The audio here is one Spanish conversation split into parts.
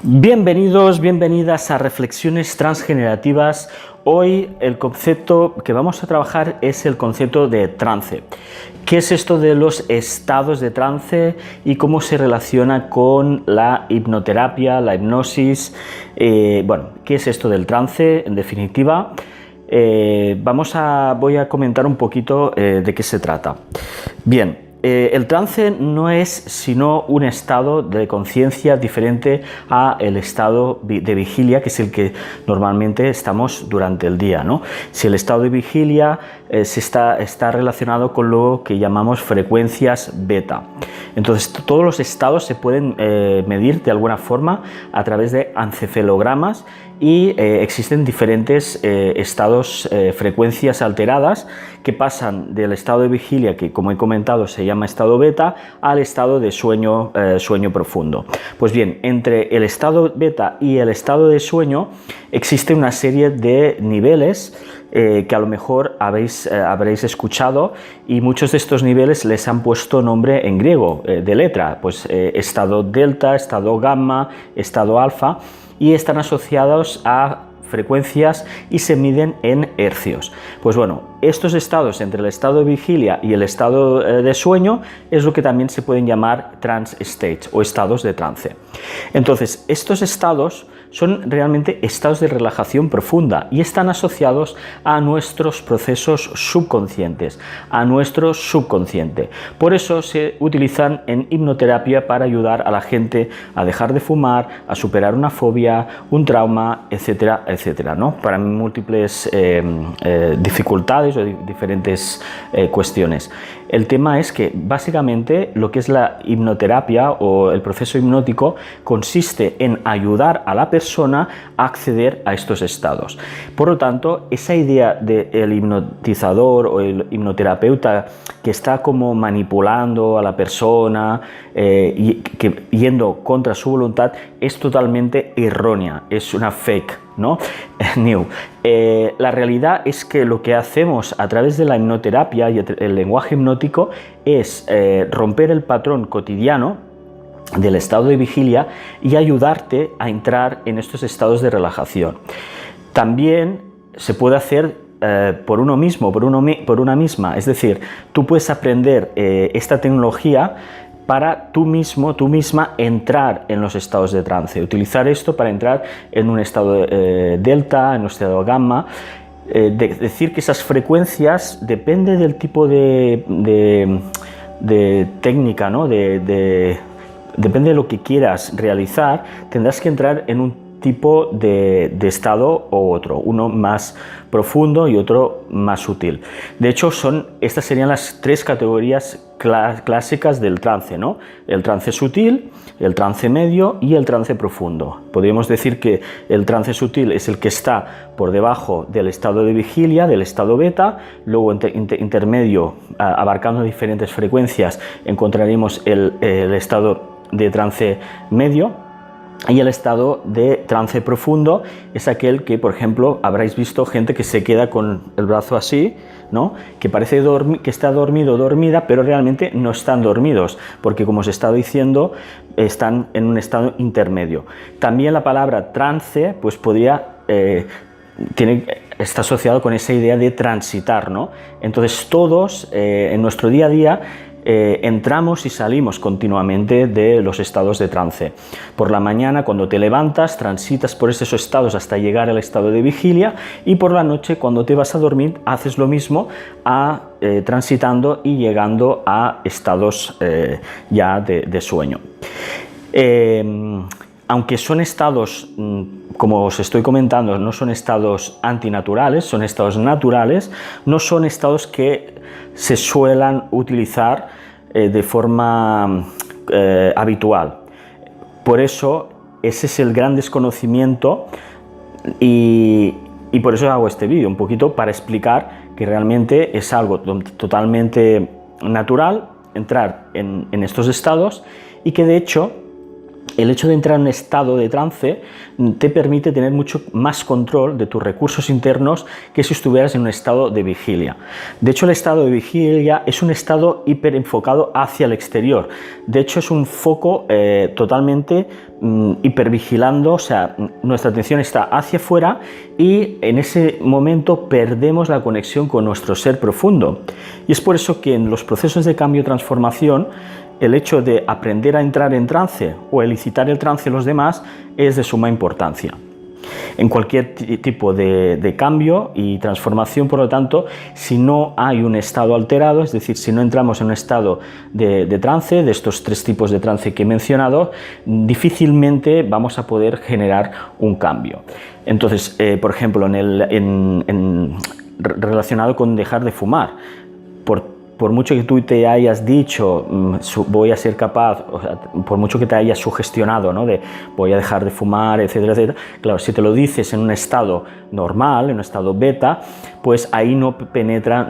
Bienvenidos, bienvenidas a Reflexiones Transgenerativas. Hoy el concepto que vamos a trabajar es el concepto de trance. ¿Qué es esto de los estados de trance y cómo se relaciona con la hipnoterapia, la hipnosis? Bueno, ¿qué es esto del trance en definitiva? Voy a comentar un poquito de qué se trata. Bien. El trance no es sino un estado de conciencia diferente a el estado de vigilia, que es el que normalmente estamos durante el día, ¿no? Si el estado de vigilia está relacionado con lo que llamamos frecuencias beta. Entonces, todos los estados se pueden medir de alguna forma a través de encefalogramas y existen diferentes frecuencias alteradas que pasan del estado de vigilia, que como he comentado se llama estado beta, al estado de sueño profundo. Pues bien, entre el estado beta y el estado de sueño existe una serie de niveles que a lo mejor habréis escuchado, y muchos de estos niveles les han puesto nombre en griego, de letra, pues estado delta, estado gamma, estado alfa, y están asociados a frecuencias y se miden en hercios. Pues bueno, estos estados entre el estado de vigilia y el estado de sueño es lo que también se pueden llamar trance states o estados de trance. Entonces, estos estados son realmente estados de relajación profunda y están asociados a nuestros procesos subconscientes, a nuestro subconsciente. Por eso se utilizan en hipnoterapia para ayudar a la gente a dejar de fumar, a superar una fobia, un trauma, etcétera, etcétera, ¿no? Para múltiples dificultades o diferentes cuestiones. El tema es que básicamente lo que es la hipnoterapia o el proceso hipnótico consiste en ayudar a la persona a acceder a estos estados. Por lo tanto, esa idea del hipnotizador o el hipnoterapeuta que está como manipulando a la persona yendo contra su voluntad es totalmente errónea, es una fake, ¿no? La realidad es que lo que hacemos a través de la hipnoterapia y el lenguaje hipnótico es romper el patrón cotidiano del estado de vigilia y ayudarte a entrar en estos estados de relajación. También se puede hacer por uno mismo, por una misma, es decir, tú puedes aprender esta tecnología para tú mismo, tú misma entrar en los estados de trance, utilizar esto para entrar en un estado delta, en un estado gamma. Decir que esas frecuencias depende del tipo de técnica, ¿no? Depende de lo que quieras realizar, tendrás que entrar en un tipo de estado u otro, uno más profundo y otro más sutil. De hecho, estas serían las tres categorías clásicas del trance, ¿no? El trance sutil, el trance medio y el trance profundo. Podríamos decir que el trance sutil es el que está por debajo del estado de vigilia, del estado beta. Luego intermedio, abarcando diferentes frecuencias, encontraremos el estado de trance medio. Y el estado de trance profundo es aquel que, por ejemplo, habréis visto gente que se queda con el brazo así, ¿no? Que parece que está dormido o dormida, pero realmente no están dormidos, porque, como os he estado diciendo, están en un estado intermedio. También la palabra trance, pues está asociado con esa idea de transitar, ¿no? Entonces todos en nuestro día a día entramos y salimos continuamente de los estados de trance. Por la mañana, cuando te levantas, transitas por esos estados hasta llegar al estado de vigilia, y por la noche, cuando te vas a dormir, haces lo mismo, transitando y llegando a estados ya de sueño. Aunque son estados, como os estoy comentando, no son estados antinaturales, son estados naturales, no son estados que se suelan utilizar de forma habitual. Por eso, ese es el gran desconocimiento y por eso hago este vídeo, un poquito para explicar que realmente es algo totalmente natural entrar en estos estados, y que de hecho el hecho de entrar en un estado de trance te permite tener mucho más control de tus recursos internos que si estuvieras en un estado de vigilia. De hecho, el estado de vigilia es un estado hiper enfocado hacia el exterior. De hecho, es un foco totalmente hipervigilando, o sea, nuestra atención está hacia afuera y en ese momento perdemos la conexión con nuestro ser profundo. Y es por eso que en los procesos de cambio y transformación, el hecho de aprender a entrar en trance o elicitar el trance en los demás es de suma importancia. En cualquier tipo de cambio y transformación, por lo tanto, si no hay un estado alterado, es decir, si no entramos en un estado de trance, de estos 3 tipos de trance que he mencionado, difícilmente vamos a poder generar un cambio. Entonces, por ejemplo, relacionado con dejar de fumar, por mucho que tú te hayas dicho voy a ser capaz, o sea, por mucho que te hayas sugestionado, ¿no?, de voy a dejar de fumar, etcétera, etcétera, claro, si te lo dices en un estado normal, en un estado beta, pues ahí no penetra,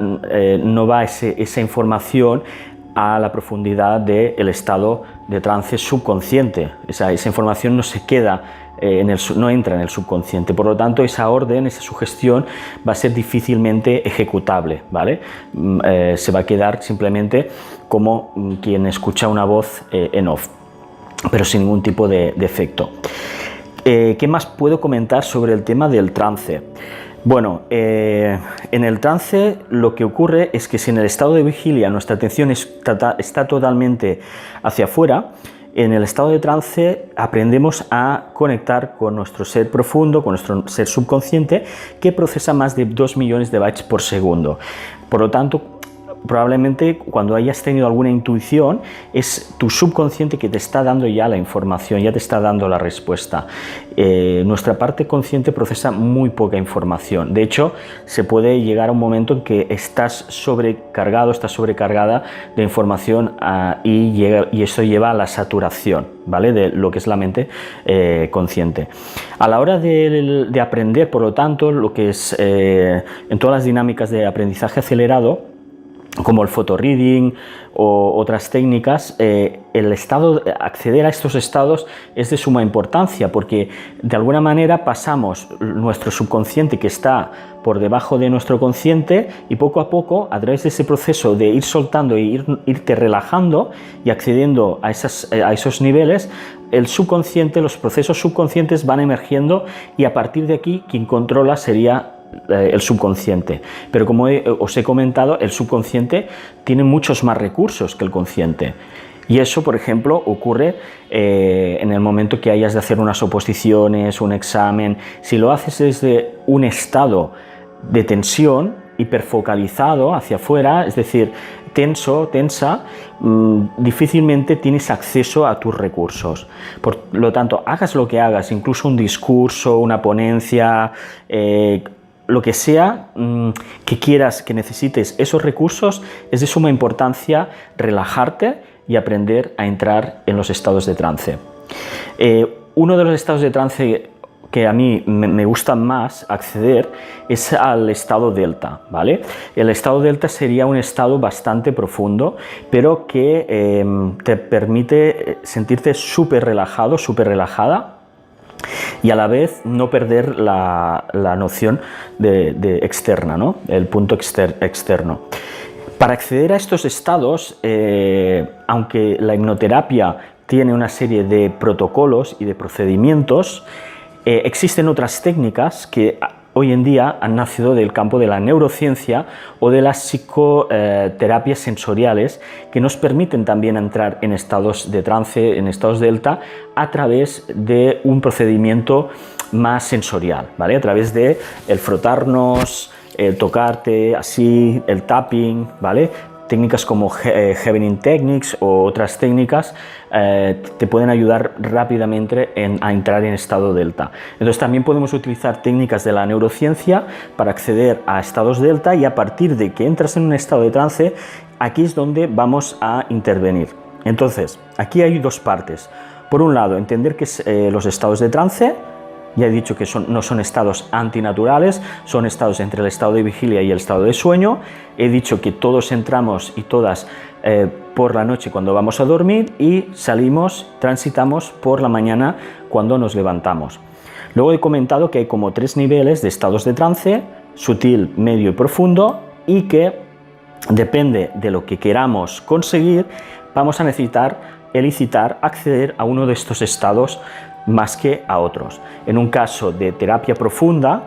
no va esa información a la profundidad del estado de trance subconsciente. Esa información no se queda no entra en el subconsciente, por lo tanto esa orden, esa sugestión va a ser difícilmente ejecutable, ¿vale? Se va a quedar simplemente como quien escucha una voz en off, pero sin ningún tipo de efecto. ¿Qué más puedo comentar sobre el tema del trance? Bueno, en el trance lo que ocurre es que si en el estado de vigilia nuestra atención está totalmente hacia afuera, en el estado de trance aprendemos a conectar con nuestro ser profundo, con nuestro ser subconsciente, que procesa más de 2 millones de bytes por segundo. Por lo tanto, probablemente cuando hayas tenido alguna intuición, es tu subconsciente que te está dando ya la información, ya te está dando la respuesta. Nuestra parte consciente procesa muy poca información. De hecho, se puede llegar a un momento en que estás sobrecargado, estás sobrecargada de información y eso lleva a la saturación, ¿vale?, de lo que es la mente consciente. A la hora de aprender, por lo tanto, lo que es en todas las dinámicas de aprendizaje acelerado, como el photoreading o otras técnicas, acceder a estos estados es de suma importancia, porque de alguna manera pasamos nuestro subconsciente, que está por debajo de nuestro consciente, y poco a poco, a través de ese proceso de ir soltando e irte relajando y accediendo a esos niveles, el subconsciente, los procesos subconscientes van emergiendo, y a partir de aquí quien controla sería el subconsciente. Pero como os he comentado, el subconsciente tiene muchos más recursos que el consciente. Y eso, por ejemplo, ocurre en el momento que hayas de hacer unas oposiciones, un examen. Si lo haces desde un estado de tensión, hiperfocalizado hacia afuera, es decir, tensa, difícilmente tienes acceso a tus recursos. Por lo tanto, hagas lo que hagas, incluso un discurso, una ponencia, lo que sea que quieras, que necesites esos recursos, es de suma importancia relajarte y aprender a entrar en los estados de trance. Uno de los estados de trance que a mí me gusta más acceder es al estado delta, ¿vale? El estado delta sería un estado bastante profundo, pero que te permite sentirte súper relajado, súper relajada, y a la vez no perder la noción de externa, ¿no?, el punto externo. Para acceder a estos estados, aunque la hipnoterapia tiene una serie de protocolos y de procedimientos, existen otras técnicas que hoy en día han nacido del campo de la neurociencia o de las psicoterapias sensoriales, que nos permiten también entrar en estados de trance, en estados delta, a través de un procedimiento más sensorial, ¿vale? A través de el frotarnos, el tocarte así, el tapping, ¿vale? Técnicas como Heavening Techniques o otras técnicas te pueden ayudar rápidamente a entrar en estado delta. Entonces también podemos utilizar técnicas de la neurociencia para acceder a estados delta, y a partir de que entras en un estado de trance, aquí es donde vamos a intervenir. Entonces, aquí hay dos partes. Por un lado, entender que los estados de trance, ya he dicho que no son estados antinaturales, son estados entre el estado de vigilia y el estado de sueño. He dicho que todos entramos y todas por la noche cuando vamos a dormir y transitamos por la mañana cuando nos levantamos. Luego he comentado que hay como 3 niveles de estados de trance: sutil, medio y profundo, y que depende de lo que queramos conseguir, vamos a necesitar acceder a uno de estos estados más que a otros. En un caso de terapia profunda,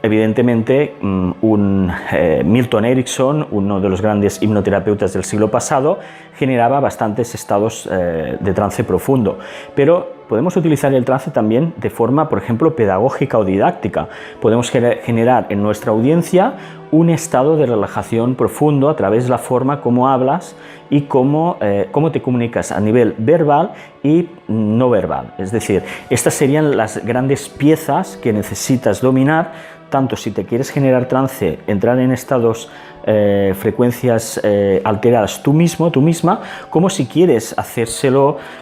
evidentemente, Milton Erickson, uno de los grandes hipnoterapeutas del siglo pasado, generaba bastantes estados de trance profundo, pero podemos utilizar el trance también de forma, por ejemplo, pedagógica o didáctica. Podemos generar en nuestra audiencia un estado de relajación profundo a través de la forma como hablas y cómo te comunicas a nivel verbal y no verbal. Es decir, estas serían las grandes piezas que necesitas dominar, tanto si te quieres generar trance, entrar en estados, frecuencias alteradas tú mismo, tú misma, como si quieres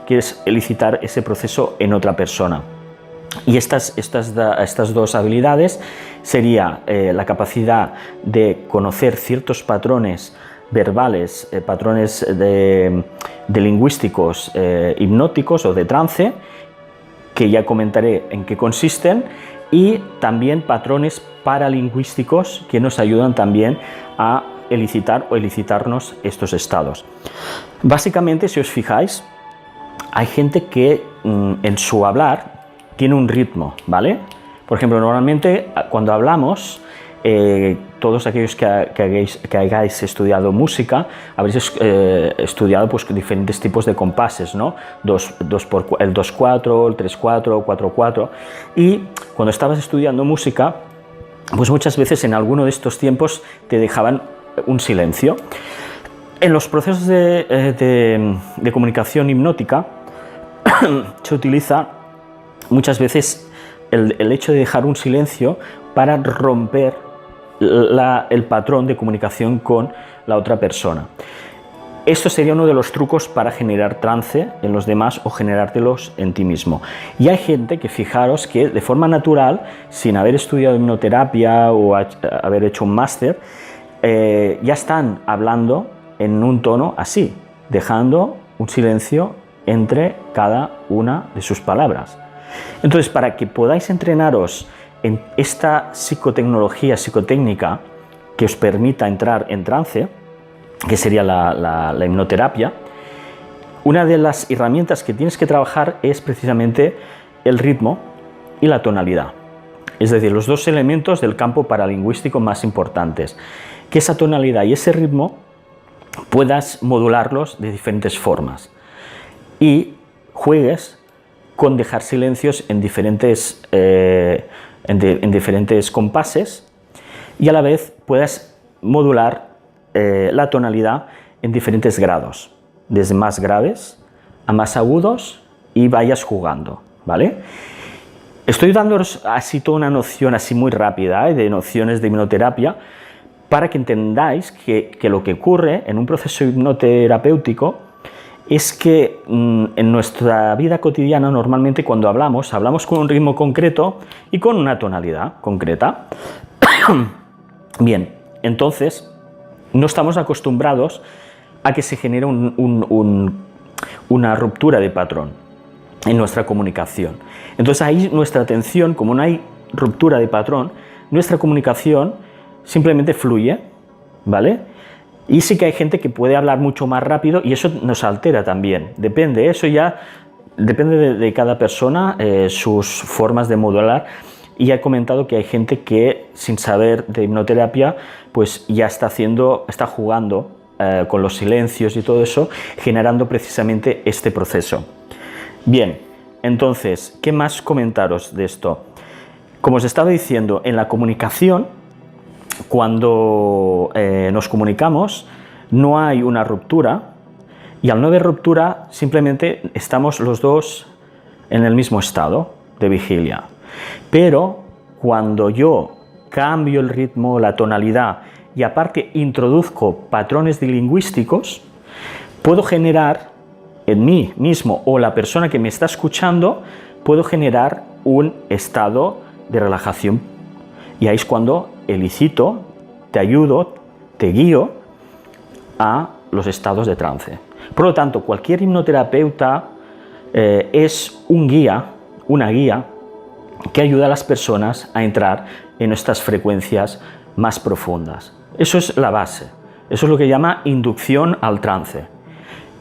quieres elicitar ese proceso en otra persona. Y estas 2 habilidades sería la capacidad de conocer ciertos patrones verbales, patrones de lingüísticos, hipnóticos o de trance, que ya comentaré en qué consisten, y también patrones paralingüísticos que nos ayudan también a elicitar o elicitarnos estos estados. Básicamente, si os fijáis, hay gente que en su hablar tiene un ritmo, ¿vale? Por ejemplo, normalmente cuando hablamos, todos aquellos que hayáis estudiado música, habréis estudiado pues diferentes tipos de compases, ¿no? El 2/4, el 3/4, 4/4, y cuando estabas estudiando música, pues muchas veces en alguno de estos tiempos te dejaban un silencio. En los procesos de comunicación hipnótica se utiliza muchas veces el hecho de dejar un silencio para romper el patrón de comunicación con la otra persona. Esto sería uno de los trucos para generar trance en los demás o generártelos en ti mismo. Y hay gente que, fijaros, que de forma natural, sin haber estudiado hipnoterapia o haber hecho un máster, ya están hablando en un tono así, dejando un silencio entre cada una de sus palabras. Entonces, para que podáis entrenaros en esta psicotécnica que os permita entrar en trance, que sería la hipnoterapia, una de las herramientas que tienes que trabajar es precisamente el ritmo y la tonalidad. Es decir, los 2 elementos del campo paralingüístico más importantes. Que esa tonalidad y ese ritmo puedas modularlos de diferentes formas y juegues con dejar silencios en diferentes compases, y a la vez puedas modular la tonalidad en diferentes grados, desde más graves a más agudos, y vayas jugando, ¿vale? Estoy dándoos así toda una noción así muy rápida de nociones de hipnoterapia para que entendáis que lo que ocurre en un proceso hipnoterapéutico es que en nuestra vida cotidiana normalmente cuando hablamos con un ritmo concreto y con una tonalidad concreta. Bien, entonces no estamos acostumbrados a que se genere una ruptura de patrón en nuestra comunicación. Entonces ahí nuestra atención, como no hay ruptura de patrón, nuestra comunicación simplemente fluye, ¿vale? Y sí que hay gente que puede hablar mucho más rápido y eso nos altera también. Depende, eso ya depende de cada persona, sus formas de modular. Y ya he comentado que hay gente que sin saber de hipnoterapia pues ya está jugando con los silencios y todo eso, generando precisamente este proceso. Bien, entonces, ¿qué más comentaros de esto? Como os estaba diciendo, en la comunicación, cuando nos comunicamos, no hay una ruptura, y al no haber ruptura, simplemente estamos los dos en el mismo estado de vigilia. Pero cuando yo cambio el ritmo, la tonalidad, y aparte introduzco patrones lingüísticos, puedo generar en mí mismo o la persona que me está escuchando, puedo generar un estado de relajación. Y ahí es cuando elicito, te ayudo, te guío a los estados de trance. Por lo tanto, cualquier hipnoterapeuta es una guía que ayuda a las personas a entrar en estas frecuencias más profundas. Eso es la base. Eso es lo que llama inducción al trance.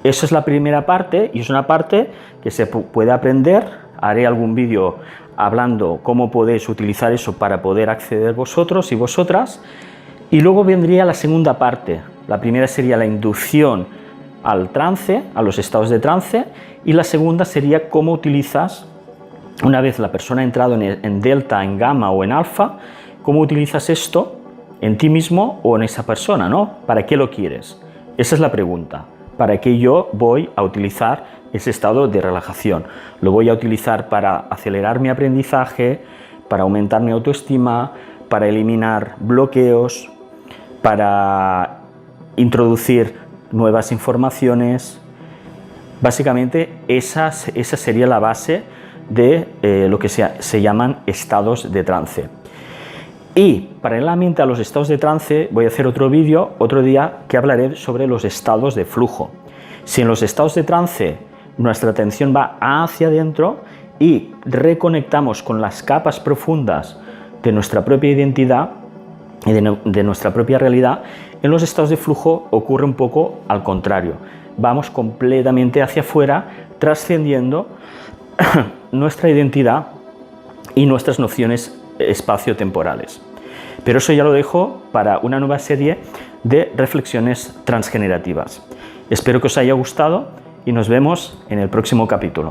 Esa es la primera parte y es una parte que se puede aprender. Haré algún vídeo hablando cómo podéis utilizar eso para poder acceder vosotros y vosotras. Y luego vendría la segunda parte. La primera sería la inducción al trance, a los estados de trance, y la segunda sería cómo utilizas, una vez la persona ha entrado en delta, en gamma o en alfa, cómo utilizas esto en ti mismo o en esa persona, ¿no? ¿Para qué lo quieres? Esa es la pregunta. ¿Para qué yo voy a utilizar ese estado de relajación? Lo voy a utilizar para acelerar mi aprendizaje, para aumentar mi autoestima, para eliminar bloqueos, para introducir nuevas informaciones. Básicamente esa sería la base de lo que se llaman estados de trance. Y paralelamente a los estados de trance voy a hacer otro vídeo, otro día, que hablaré sobre los estados de flujo. Si en los estados de trance nuestra atención va hacia adentro y reconectamos con las capas profundas de nuestra propia identidad y de nuestra propia realidad, en los estados de flujo ocurre un poco al contrario. Vamos completamente hacia afuera, trascendiendo nuestra identidad y nuestras nociones espaciotemporales. Pero eso ya lo dejo para una nueva serie de reflexiones transgenerativas. Espero que os haya gustado y nos vemos en el próximo capítulo.